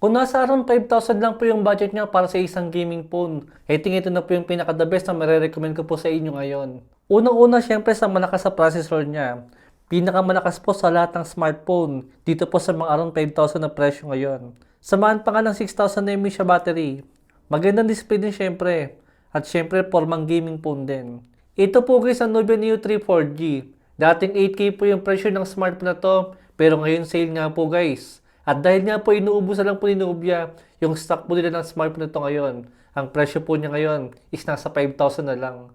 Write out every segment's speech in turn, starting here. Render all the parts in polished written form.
Kung nasa around 5,000 lang po yung budget niya para sa isang gaming phone, I think ito na po yung pinaka-the best na marirecommend ko po sa inyo ngayon. Unang-una, syempre sa malakas sa processor niya. Pinakamalakas po sa lahat ng smartphone, dito po sa mga around 5,000 na presyo ngayon. Samahan pa nga ng 6,000 mAh siya battery. Magandang display din syempre. At syempre, formang gaming phone din. Ito po guys ang Nubia Neo 3 4G. Dating 8K po yung presyo ng smartphone na to, pero ngayon sale nga po guys. At dahil nga po inuubusan lang po ni Nubia yung stock po nila ng smartphone na to ngayon, ang presyo po niya ngayon is nasa 5,000 na lang.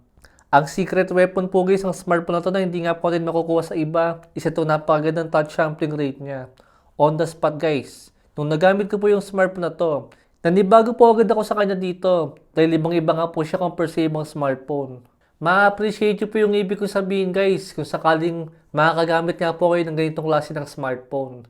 Ang secret weapon po guys ng smartphone na to na hindi nga po natin makukuha sa iba is itong napakagandang touch sampling rate niya. On the spot guys. Nung nagamit ko po yung smartphone na to, nanibago po agad ako sa kanya dito dahil ibang-iba nga po siya compare sa ibang smartphone. Ma-appreciate nyo po yung ibig kong sabihin guys kung sakaling makakagamit nga po kayo ng ganitong klase ng smartphone.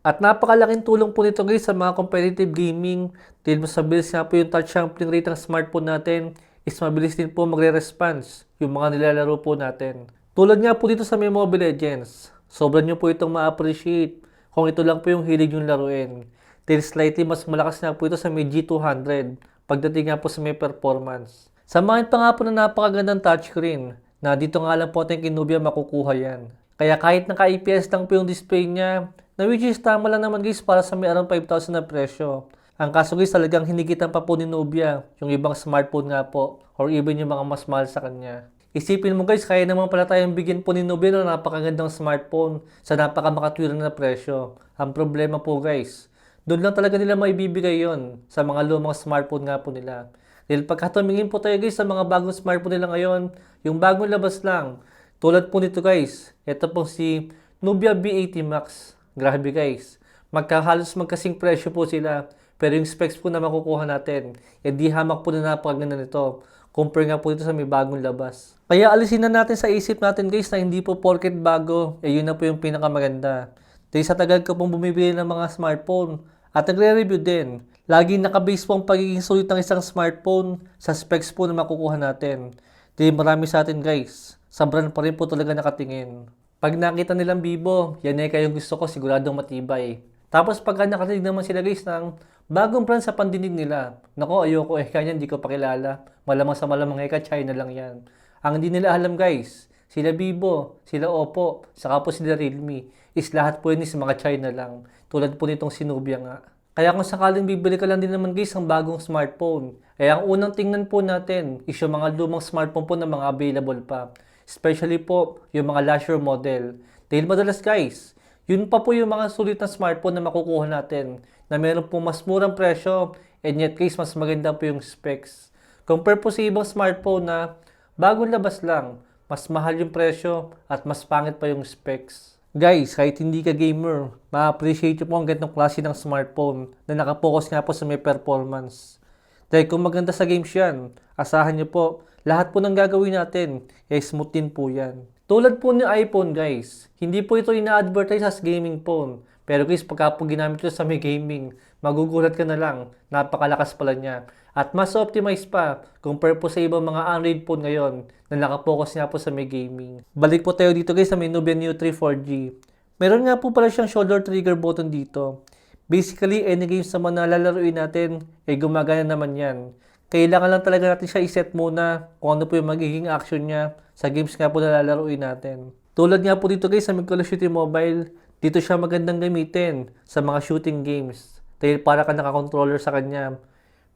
At napakalaking tulong po nito guys sa mga competitive gaming dahil mas mabilis nga po yung touch sampling rate ng smartphone natin is mabilis din po magre-response yung mga nilalaro po natin. Tulad nga po dito sa may Mobile Legends, sobrang nyo po itong ma-appreciate kung ito lang po yung hilig yung laruin. Dahil slightly mas malakas nga po ito sa may G200 pagdating nga po sa may performance. Samahan pa nga po na napakagandang touchscreen na dito nga lang po ating Kinubia makukuha yan. Kaya kahit naka-IPS lang po yung display niya, na which is tama lang naman guys para sa may around 5,000 na presyo. Ang kaso guys talagang hinigitan pa po ni Nubia yung ibang smartphone nga po or even yung mga mas mahal sa kanya. Isipin mo guys, kaya naman pala tayong bigyan po ni Nubia ng napakagandang smartphone sa napakamakatwiran na presyo. Ang problema po guys, doon lang talaga nila maibibigay yon sa mga lumang smartphone nga po nila. Dahil pagka tumingin po tayo guys sa mga bagong smartphone nila ngayon, yung bagong labas lang, tulad po nito guys, ito pong si Nubia B80 Max. Grabe guys, magkahalos magkasing presyo po sila, pero yung specs po na makukuha natin, di hamak po na napakaganda nito. Compare nga po dito sa may bagong labas. Kaya alisin na natin sa isip natin guys na hindi po porket bago, yun na po yung pinakamaganda. Dahil sa tagal ko pong bumibili ng mga smartphone at nagre-review din, laging nakabase po ang pagiging sulit ng isang smartphone sa specs po na makukuha natin. Dahil marami sa atin guys, sa brand pa rin po talaga nakatingin. Pag nakita nilang Vivo, yan ay kayong gusto ko, siguradong matibay. Tapos pagka nakarinig naman sila guys ng bagong brand sa pandinig nila, nako ayoko kanya hindi ko pakilala. Malamang sa malamang China lang yan. Ang hindi nila alam guys, sila Vivo, sila Oppo, saka po sila Realme, is lahat po yun is mga China lang. Tulad po nitong Sinubia nga. Kaya kung sakaling bibili ka lang din naman guys ng bagong smartphone, ang unang tingnan po natin is yung mga lumang smartphone po na mga available pa. Especially po yung mga last year model. Dahil madalas guys, yun pa po yung mga sulit na smartphone na makukuha natin na meron po mas murang presyo and yet guys mas maganda po yung specs. Compare po sa ibang smartphone na bagong labas lang, mas mahal yung presyo at mas pangit pa yung specs. Guys, kahit hindi ka gamer, ma-appreciate nyo po ang ganitong klase ng smartphone na nakapokus nga po sa may performance. Dahil kung maganda sa games yan, asahan nyo po, lahat po ng gagawin natin, smooth din po yan. Tulad po ng iPhone guys, hindi po ito ina-advertise as gaming phone. Pero guys, pagka po ginamit ito sa may gaming, magugulat ka na lang, napakalakas pala niya. At mas optimize pa, compare po sa ibang mga Android phone ngayon, na nakapokus nga po sa may gaming. Balik po tayo dito guys sa may Nubia Neo 3 4G. Meron nga po pala siyang shoulder trigger button dito. Basically, any games naman na lalaruin natin, gumagana naman yan. Kailangan lang talaga natin siya iset muna kung ano po yung magiging action niya sa games nga po na lalaruin natin. Tulad nga po dito guys sa Call of Duty Mobile, dito siya magandang gamitin sa mga shooting games. Dahil para ka naka-controller sa kanya.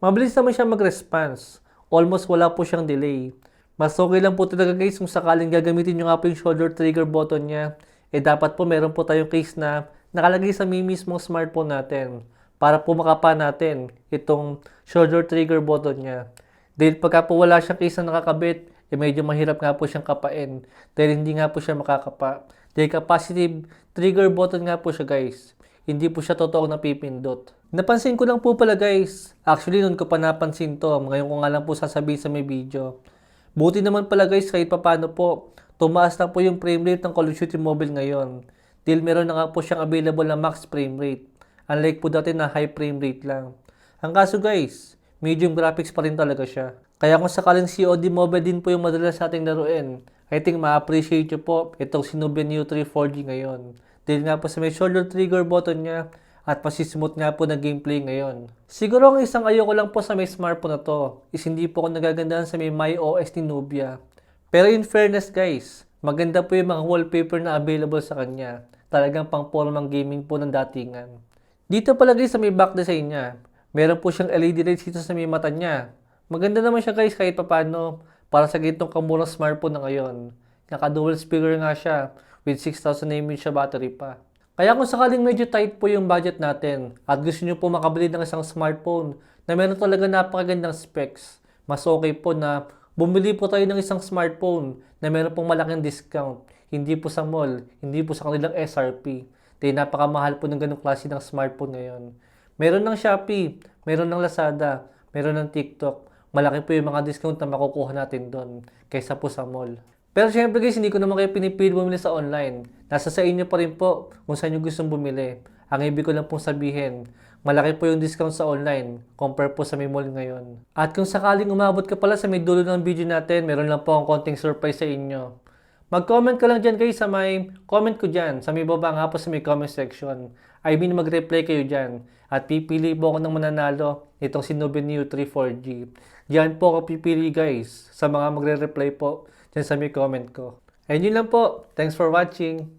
Mabilis naman siya mag-response. Almost wala po siyang delay. Mas okay lang po talaga guys kung sakaling gagamitin nyo nga po yung shoulder trigger button niya. Dapat po meron po tayong case na nakalagay sa mismong smartphone natin para po makapa natin itong shoulder trigger button niya. Dahil pagka po wala siyang case na nakakabit, medyo mahirap nga po siyang kapain dahil hindi nga po siya makakapa. Dahil capacitive trigger button nga po siya guys. Hindi po siya totoong napipindot. Napansin ko lang po pala guys. Actually noon ko pa napansin to. Ngayon ko nga lang po sasabihin sa may video. Buti naman pala guys kahit papano po. Tumaas lang po yung frame rate ng Call of Duty Mobile ngayon. Dahil meron na nga po siyang available na max frame rate. Unlike po dati na high frame rate lang. Ang kaso guys, medium graphics pa rin talaga siya. Kaya kung sakaling COD Mobile din po yung madalas nating laruin, I think ma-appreciate nyo po itong Nubia Neo 3 4G ngayon. Dahil nga po sa may shoulder trigger button niya, at pasismooth nga po ng gameplay ngayon. Siguro ang isang ayoko lang po sa may smartphone na to is hindi po ako nagagandahan sa may MyOS ni Nubia. Pero in fairness guys, maganda po yung mga wallpaper na available sa kanya. Talagang pang pormang gaming po ng datingan. Dito pala guys sa may back design niya, meron po siyang LED lights dito sa may mata niya. Maganda naman siya guys kahit papano para sa ganitong kamurang smartphone na ngayon. Naka-dual speaker nga siya with 6,000 mAh siya battery pa. Kaya kung sakaling medyo tight po yung budget natin at gusto nyo po makabili ng isang smartphone na meron talaga napakagandang specs, mas okay po na bumili po tayo ng isang smartphone na meron pong malaking discount. Hindi po sa mall, hindi po sa kanilang SRP. Dahil napakamahal po ng ganong klase ng smartphone ngayon. Meron ng Shopee, meron ng Lazada, meron ng TikTok. Malaki po yung mga discount na makukuha natin doon kaysa po sa mall. Pero syempre guys, hindi ko naman kayo pinipili bumili sa online. Nasa sa inyo pa rin po kung saan nyo gustong bumili. Ang ibig ko lang pong sabihin, malaki po yung discount sa online compare po sa may mall ngayon. At kung sakaling umabot ka pala sa may dulo ng video natin, meron lang po akong konting surprise sa inyo. Mag-comment ka lang dyan guys sa may comment ko dyan, sa may baba nga po sa may comment section. I mean mag-reply kayo dyan. At pipili po ako ng mananalo itong si Nubia Neo 3 4G. Diyan po ako pipili guys sa mga magre-reply po dyan sa may comment ko. And yun lang po. Thanks for watching.